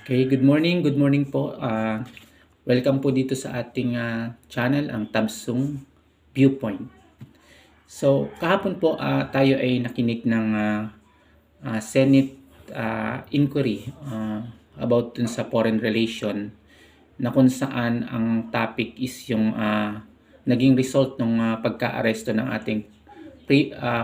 Okay, good morning po. Welcome po dito sa ating channel, ang Tabsong Viewpoint. So, kahapon po tayo ay nakinig ng Senate inquiry about dun sa foreign relation na kung saan ang topic is yung naging result ng pagka-aresto ng ating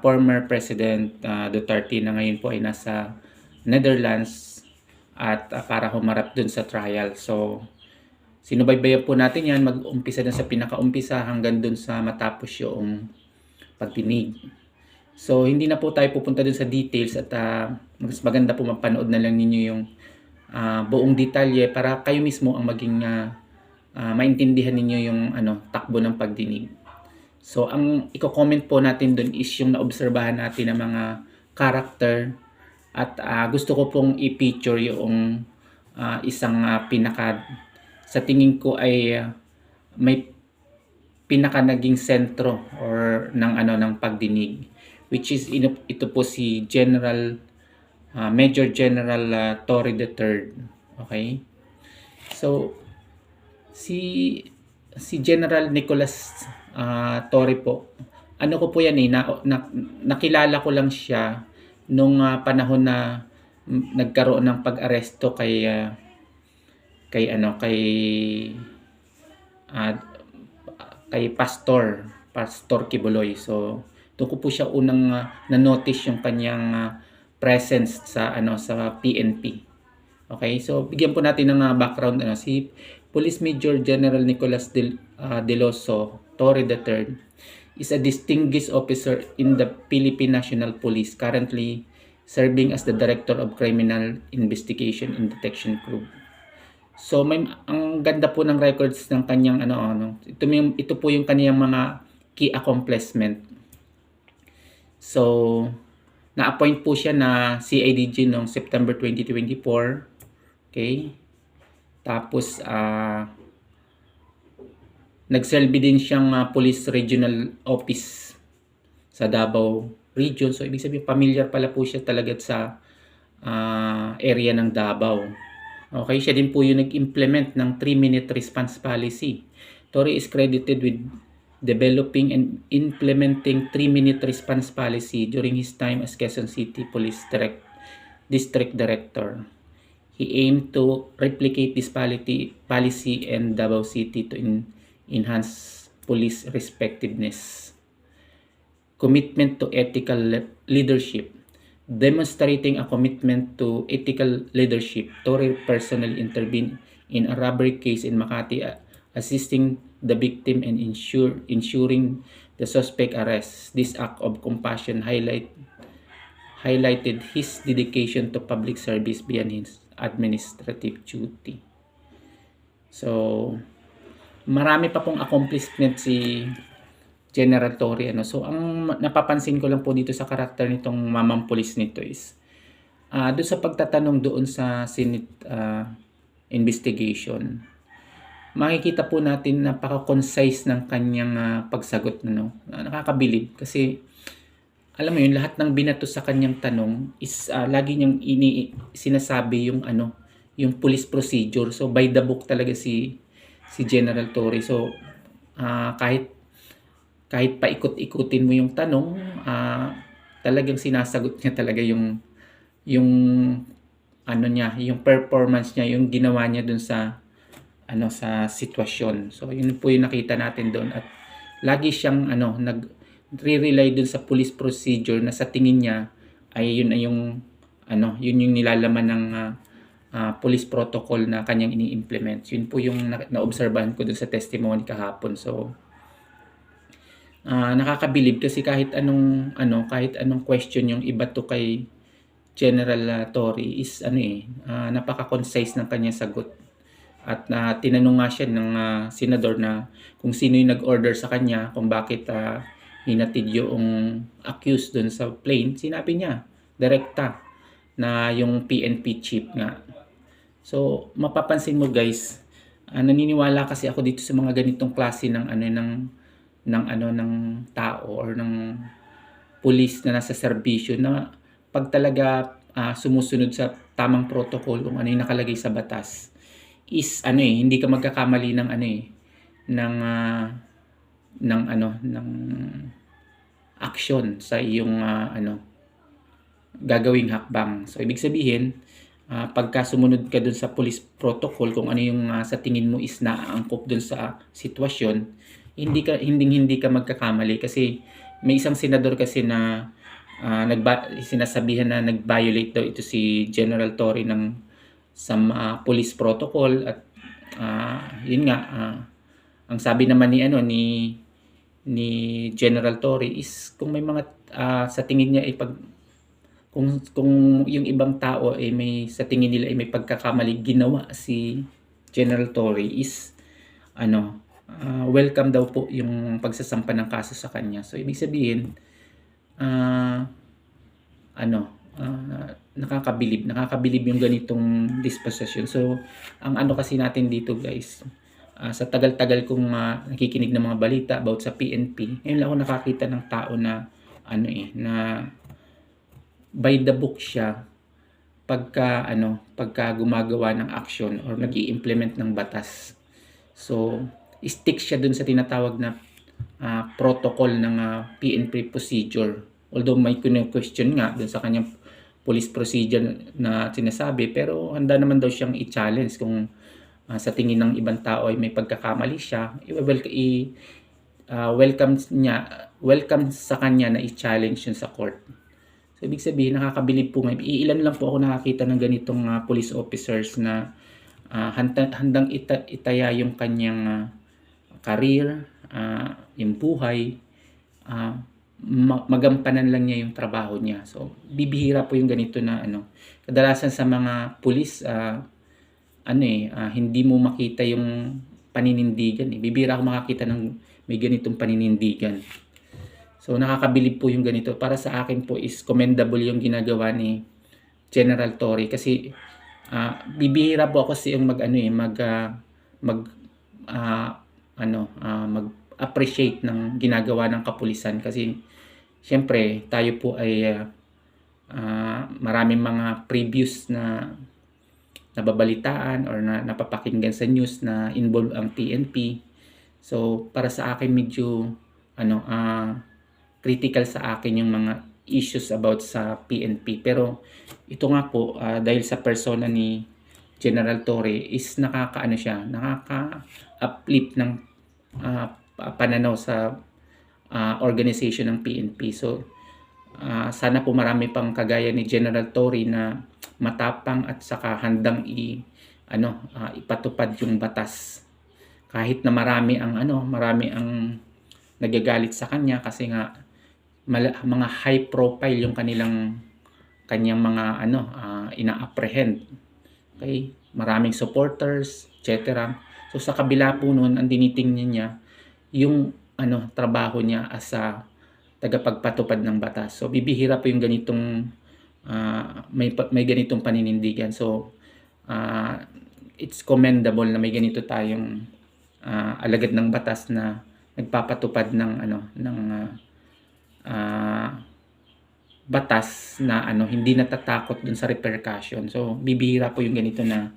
former President Duterte na ngayon po ay nasa Netherlands at para humarap dun sa trial. So, sinubaybayan po natin yan, mag-umpisa na sa pinakaumpisa hanggang dun sa matapos yung pagdinig. So, hindi na po tayo pupunta dun sa details at mas maganda po mapanood na lang ninyo yung buong detalye para kayo mismo ang maging maintindihan ninyo yung takbo ng pagdinig. So, ang i-comment po natin dun is yung naobserbahan natin ng mga character at gusto ko pong i-feature yung isang pinaka sa tingin ko ay may pinaka naging sentro or ng pagdinig, which is ito po si Major General Torre III. Okay? So si General Nicolas Torre po, ano ko po yan nakilala ko lang siya nung panahon na nagkaroon ng pag-aresto kay Pastor Kibuloy. So doon ko po siya unang na-notice yung kanyang presence sa sa PNP. Okay? So bigyan po natin ng background si Police Major General Nicolas Deloso Torre III is a distinguished officer in the Philippine National Police, currently serving as the Director of Criminal Investigation and Detection Group. So ang ganda po ng records ng kanyang ito po yung kaniyang mga key accomplishment. So na-appoint po siya na CIDG noong September 2024. Okay? Tapos nagserve din siyang Police Regional Office sa Davao Region. So ibig sabihin familiar pala po siya talaga sa area ng Davao. Okay, siya din po yung nag-implement ng 3-minute response policy. Torre is credited with developing and implementing 3-minute response policy during his time as Quezon City Police District Director. He aimed to replicate this policy in Davao City to enhance police respectiveness. Commitment to ethical leadership. Demonstrating a commitment to ethical leadership, Torre personally intervened in a robbery case in Makati, assisting the victim and ensuring the suspect arrest. This act of compassion highlighted his dedication to public service beyond his administrative duty. So, marami pa pong accomplishment si General Torre. So, ang napapansin ko lang po dito sa karakter nitong mamang pulis nito is doon sa pagtatanong doon sa Senate investigation, makikita po natin napaka-concise ng kanyang pagsagot. Nakakabilib kasi alam mo yun, lahat ng binato sa kanyang tanong is lagi niyang sinasabi yung police procedure. So, by the book talaga si General Torre. So, kahit paikot-ikutin mo yung tanong, talagang sinasagot niya talaga yung yung performance niya, yung ginawa niya dun sa sa sitwasyon. So yun po yung nakita natin doon at lagi siyang nagre-rely dun sa police procedure na sa tingin niya ay yun yung nilalaman ng police protocol na kanyang ini-implement. Yun po yung na-obserbahan ko dun sa testimony kahapon. So nakakabilib kasi kahit anong question yung iba to kay General Torre is napaka-concise ng kanyang sagot. At tinanong nga siya ng senador na kung sino yung nag-order sa kanya, kung bakit hinatid yung accused doon sa plane. Sinabi niya direkta na yung PNP chief nga. So mapapansin mo guys, naniniwala kasi ako dito sa mga ganitong klase ng tao or ng police na nasa serbisyo na pag talaga sumusunod sa tamang protocol, kung ano yung nakalagay sa batas, is ano hindi ka magkakamali ng ng ng aksyon sa iyong gagawing hakbang. So ibig sabihin, pagka sumunod ka dun sa police protocol, kung ano yung sa tingin mo is naaangkop dun sa sitwasyon, hindi ka magkakamali. Kasi may isang senador kasi na sinasabihan na nag-violate daw ito si General Torre ng police protocol. At yun nga, ang sabi naman ni General Torre is kung may mga sa tingin niya kung yung ibang tao may sa tingin nila may pagkakamali ginawa si General Torre, is welcome daw po yung pagsasampa ng kaso sa kanya. So ibig sabihin nakakabilib yung ganitong disposition. So ang kasi natin dito, guys, sa tagal-tagal kong nakikinig ng mga balita about sa PNP, ngayon lang ako nakakita ng tao na na by the book siya pagka gumagawa ng action or nag-i-implement ng batas. So stick siya dun sa tinatawag na protocol ng PNP procedure. Although may question nga dun sa kanyang police procedure na sinasabi, pero handa naman daw siyang i-challenge kung sa tingin ng ibang tao ay may pagkakamali siya. Welcome sa kanya na i-challenge yun sa court. So ibig sabihin, nakakabilib po ngayon. Ilan lang po ako nakakita ng ganitong police officers na handang itaya yung kanyang career, yung buhay, magampanan lang niya yung trabaho niya. So bibihira po yung ganito na kadalasan sa mga police hindi mo makita yung paninindigan. Bibihira ako makakita ng may ganitong paninindigan. So nakakabilib po yung ganito. Para sa akin po is commendable yung ginagawa ni General Torre, kasi bibihira po ako yung mag-appreciate ng ginagawa ng kapulisan, kasi syempre tayo po ay maraming mga previous na nababalitaan or napapakinggan sa news na involve ang PNP. So para sa akin medyo critical sa akin yung mga issues about sa PNP. Pero ito nga po, dahil sa persona ni General Torre is nakaka-uplift ng pananaw sa organization ng PNP. So sana po marami pang kagaya ni General Torre na matapang at saka handang ipatupad yung batas, kahit na marami ang nagagalit sa kanya, kasi nga mga high profile yung kanyang mga ina-apprehend. Okay, maraming supporters, etc. So sa kabila po noon, ang tinitingnan niya yung trabaho niya as a tagapagpatupad ng batas. So bibihira po yung ganitong may ganitong paninindigan. So it's commendable na may ganito tayong alagad ng batas na nagpapatupad ng batas na hindi natatakot dun sa repercussion. So bibihira po yung ganito na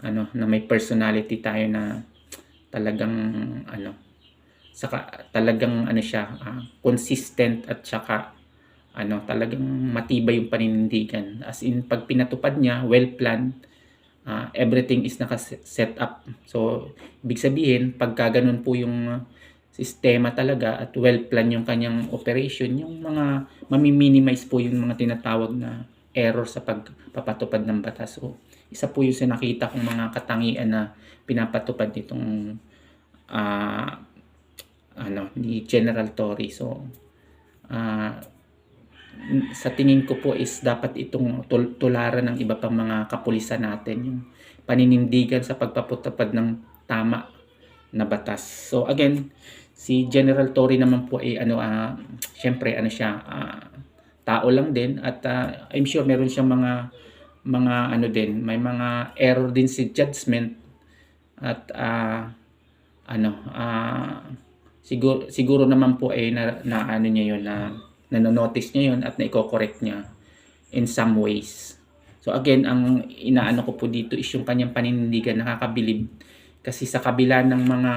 na may personality tayo na talagang saka talagang siya consistent, at saka talagang matibay yung paninindigan. As in, pag pinatupad niya, well planned, everything is naka-set up. So ibig sabihin, pagka ganun po yung sistema talaga at well planned yung kanyang operation, yung mga mami-minimize po yung mga tinatawag na error sa pagpapatupad ng batas. So isa po yung nakita kong mga katangian na pinapatupad nitong ni General Torre. So sa tingin ko po is dapat itong tularan ng iba pang mga kapulisan natin, yung paninindigan sa pagpapatupad ng tama na batas. So again, si General Torre naman po ay syempre siya, tao lang din, at I'm sure meron siyang mga din, may mga error din si judgment, at siguro naman po ay niya yun, na nanonotice niya yun at na-correct niya in some ways. So again, ang inaano ko po dito is yung kanyang paninindigan, nakakabilib. Kasi sa kabila ng mga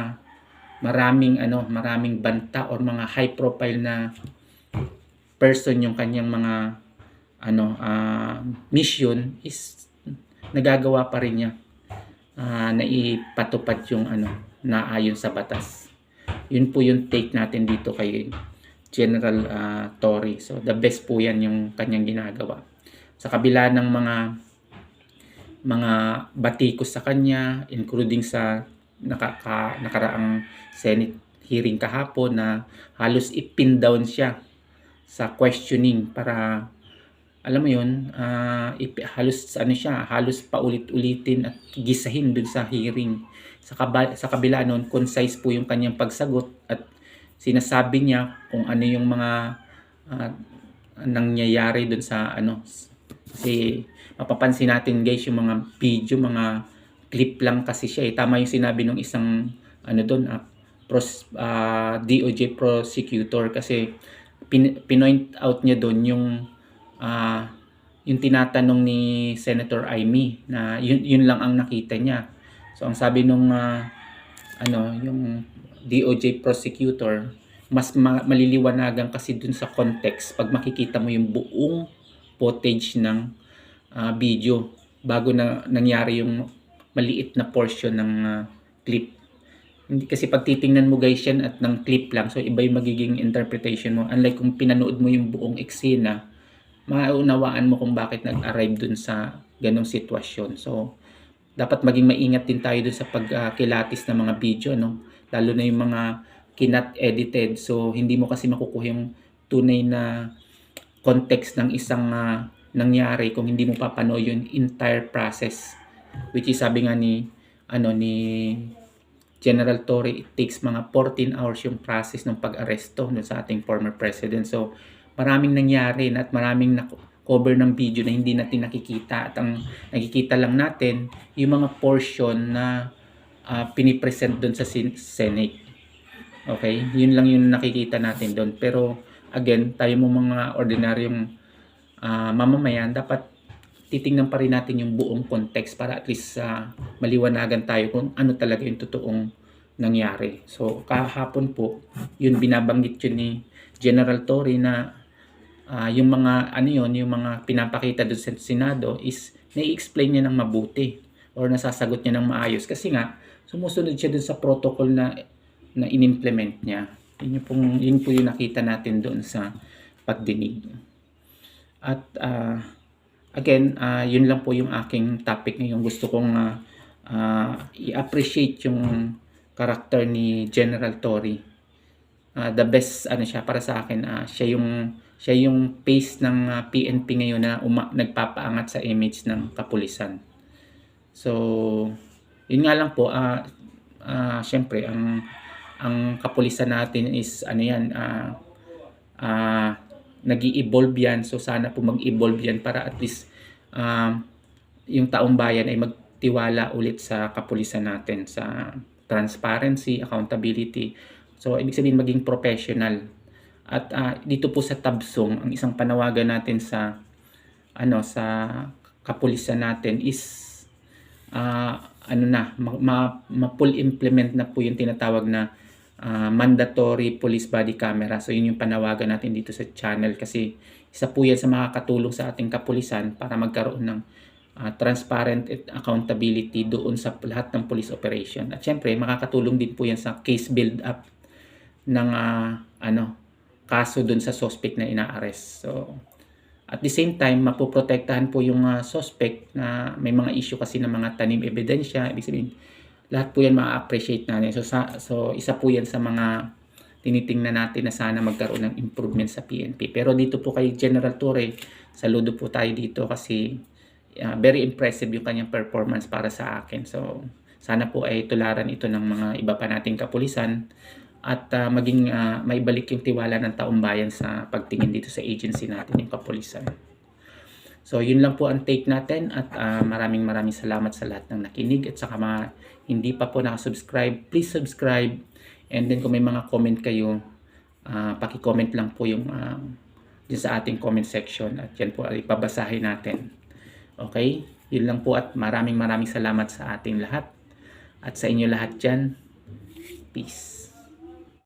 maraming banta or mga high profile na person yung kanyang mga mission is nagagawa pa rin niya na ipatupad yung na ayon sa batas. Yun po yung take natin dito kay General Torre. So the best po yan yung kanyang ginagawa. Sa kabila ng mga batikos sa kanya, including sa nakaraang Senate hearing kahapon na halos ipin down siya sa questioning para alam mo yun, halos paulit-ulitin at gisahin dun sa hearing. Sa kabila nun, concise po yung kanyang pagsagot at sinasabi niya kung ano yung mga nangyayari dun sa kasi mapapansin natin guys yung mga video, mga clip lang kasi siya eh. Tama yung sinabi ng isang DOJ prosecutor kasi pinoint out niya doon yung tinatanong ni Senator Amy na yun lang ang nakita niya. So ang sabi nung yung DOJ prosecutor, mas maliliwanagan kasi dun sa context pag makikita mo yung buong footage ng video bago na nangyari yung maliit na portion ng clip. Hindi kasi pag titingnan mo guys yan at ng clip lang, so iba yung magiging interpretation mo. Unlike kung pinanood mo yung buong eksena, maunawaan mo kung bakit nag-arrive dun sa ganong sitwasyon. So dapat maging maingat din tayo dun sa pagkilatis ng mga video, lalo na yung mga kinat edited. So hindi mo kasi makukuha yung tunay na context ng isang nangyari kung hindi mo papanood yung entire process, which is sabi nga ni General Torre, it takes mga 14 hours yung process ng pag-aresto sa ating former president. So maraming nangyari at maraming cover ng video na hindi natin nakikita, at ang nakikita lang natin yung mga portion na pinipresent doon sa Senate. Okay, yun lang yung nakikita natin doon. Pero again, tayo mo mga ordinaryong mamamayan, dapat titingnan pa rin natin yung buong context para at least maliwanagan tayo kung ano talaga yung totoong nangyari. So kahapon po, yun binabanggit yun ni General Torre na yung mga yung mga pinapakita doon sa Senado is nai-explain niya ng mabuti or nasasagot niya ng maayos kasi nga sumusunod siya doon sa protocol na in-implement niya. Yun po yung nakita natin doon sa pagdinig. At again, yun lang po yung aking topic ngayon. Gusto kong i-appreciate yung karakter ni General Torre. The best siya para sa akin. Siya yung face ng PNP ngayon na nagpapaangat sa image ng kapulisan. So, yun nga lang po, syempre ang kapulisan natin is nag-i-evolve yan. So sana po mag-evolve yan para at least yung taong bayan ay magtiwala ulit sa kapulisan natin, sa transparency, accountability. So ibig sabihin maging professional. At dito po sa Tabsong, ang isang panawagan natin sa kapulisan natin is ma-full implement na po yung tinatawag na mandatory police body camera. So yun yung panawagan natin dito sa channel kasi isa po yan sa makakatulong sa ating kapulisan para magkaroon ng transparent at accountability doon sa lahat ng police operation. At syempre makakatulong din po yan sa case build up ng kaso doon sa suspect na ina-arrest. So at the same time mapoprotektahan po yung suspect na may mga issue kasi ng mga tanim ebidensya. Ibig sabihin lahat po yan ma-appreciate natin. So isa po yan sa mga tinitingnan natin na sana magkaroon ng improvement sa PNP. Pero dito po kay General Torre, saludo po tayo dito kasi very impressive yung kanyang performance para sa akin. So sana po ay tularan ito ng mga iba pa nating kapulisan at maging maibalik yung tiwala ng taong bayan sa pagtingin dito sa agency natin, yung kapulisan. So yun lang po ang take natin at maraming salamat sa lahat ng nakinig at saka mga hindi pa po nakasubscribe, please subscribe, and then kung may mga comment kayo, paki-comment lang po yung dyan sa ating comment section at yan po ay babasahin natin. Okay? Yun lang po at maraming salamat sa ating lahat at sa inyo lahat dyan. Peace.